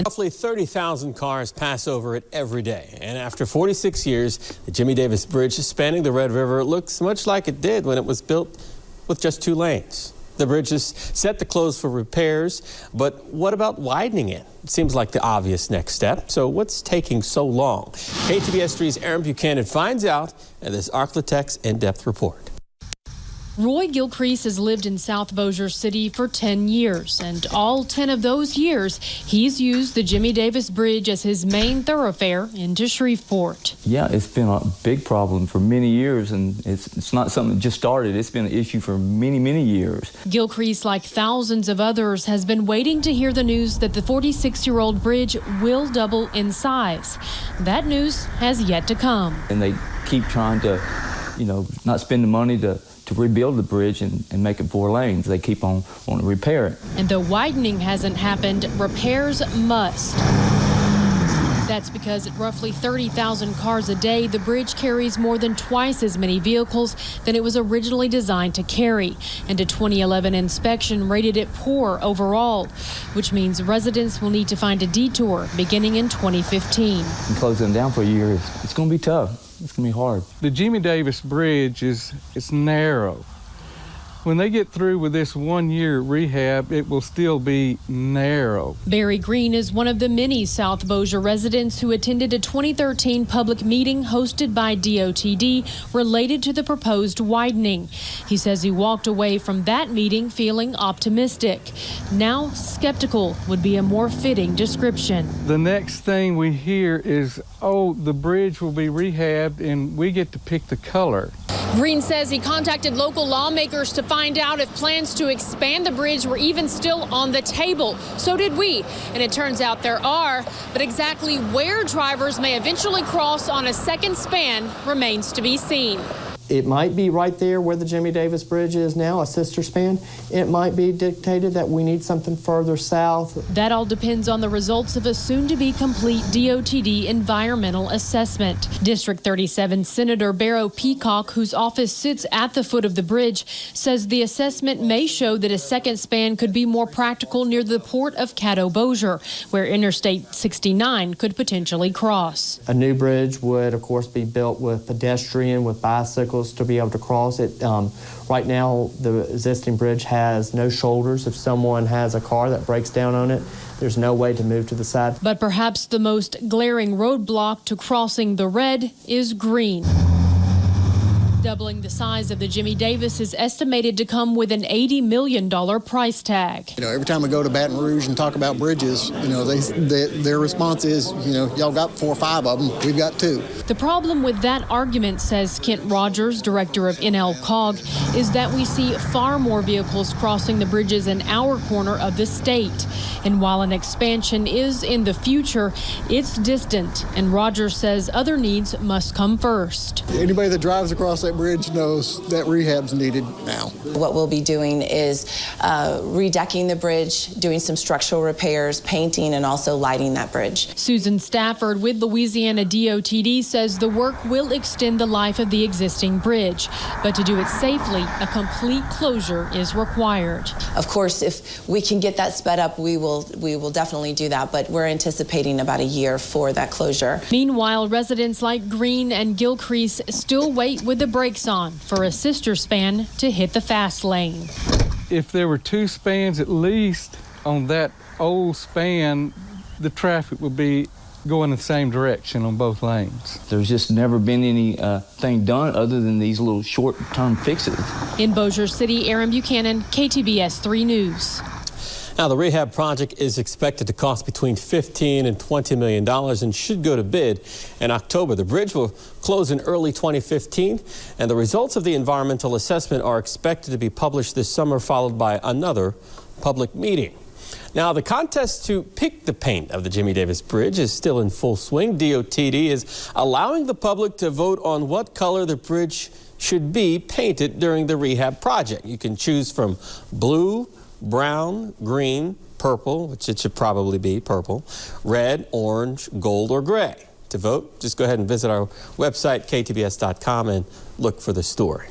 Roughly 30,000 cars pass over it every day, and after 46 years, the Jimmie Davis Bridge spanning the Red River looks much like it did when it was built with just 2 lanes. The bridge is set to close for repairs, but what about widening it? It seems like the obvious next step, so what's taking so long? KTBS 3's Aaron Buchanan finds out in this Arclatech's in-depth report. Roy Gilcrease has lived in South Bossier City for 10 years, and all 10 of those years, he's used the Jimmie Davis Bridge as his main thoroughfare into Shreveport. Yeah, it's been a big problem for many years, and it's not something that just started. It's been an issue for many, many years. Gilcrease, like thousands of others, has been waiting to hear the news that the 46-year-old bridge will double in size. That news has yet to come. And they keep trying to, not spend the money to rebuild the bridge and make it 4 lanes. They keep on wanting to repair it. And though widening hasn't happened, repairs must. That's because at roughly 30,000 cars a day, the bridge carries more than twice as many vehicles than it was originally designed to carry. And a 2011 inspection rated it poor overall, which means residents will need to find a detour beginning in 2015. And closing them down for a year, it's going to be tough. It's going to be hard. The Jimmie Davis Bridge it's narrow. When they get through with this 1-year rehab, it will still be narrow. Barry Green is one of the many South Bossier residents who attended a 2013 public meeting hosted by DOTD related to the proposed widening. He says he walked away from that meeting feeling optimistic. Now, skeptical would be a more fitting description. The next thing we hear is, oh, the bridge will be rehabbed and we get to pick the color. Green says he contacted local lawmakers to find out if plans to expand the bridge were even still on the table. So did we, and it turns out there are, but exactly where drivers may eventually cross on a second span remains to be seen. It might be right there where the Jimmie Davis Bridge is now, a sister span. It might be dictated that we need something further south. That all depends on the results of a soon-to-be complete DOTD environmental assessment. District 37 Senator BARROW PEACOCK, whose office sits at the foot of the bridge, says the assessment may show that a second span could be more practical near the port of Caddo Bossier, where Interstate 69 could potentially cross. A new bridge would, of course, be built with pedestrian, with bicycles to be able to cross it. Right now, the existing bridge has no shoulders. If someone has a car that breaks down on it, there's no way to move to the side. But perhaps the most glaring roadblock to crossing the red is green. Doubling the size of the Jimmie Davis is estimated to come with an $80 million price tag. Every time I go to Baton Rouge and talk about bridges, their response is, y'all got 4 or 5 of them, we've got 2. The problem with that argument, says Kent Rogers, director of NLCOG, is that we see far more vehicles crossing the bridges in our corner of the state. And while an expansion is in the future, it's distant, and Rogers says other needs must come first. Anybody that drives across that bridge knows that rehab's needed now. What we'll be doing is redecking the bridge, doing some structural repairs, painting, and also lighting that bridge. Susan Stafford with Louisiana DOTD says the work will extend the life of the existing bridge, but to do it safely, a complete closure is required. Of course, if we can get that sped up, we will definitely do that, but we're anticipating about a year for that closure. Meanwhile, residents like Green and Gilcrease still wait with the brakes on for a sister span to hit the fast lane. If there were 2 spans at least on that old span, the traffic would be going the same direction on both lanes. There's just never been anything done other than these little short-term fixes. In Bossier City, Aaron Buchanan, KTBS 3 News. Now, the rehab project is expected to cost between $15 and $20 million and should go to bid in October. The bridge will close in early 2015, and the results of the environmental assessment are expected to be published this summer, followed by another public meeting. Now, the contest to pick the paint of the Jimmie Davis Bridge is still in full swing. DOTD is allowing the public to vote on what color the bridge should be painted during the rehab project. You can choose from blue, brown, green, purple, which it should probably be purple, red, orange, gold, or gray. To vote, just go ahead and visit our website, ktbs.com, and look for the story.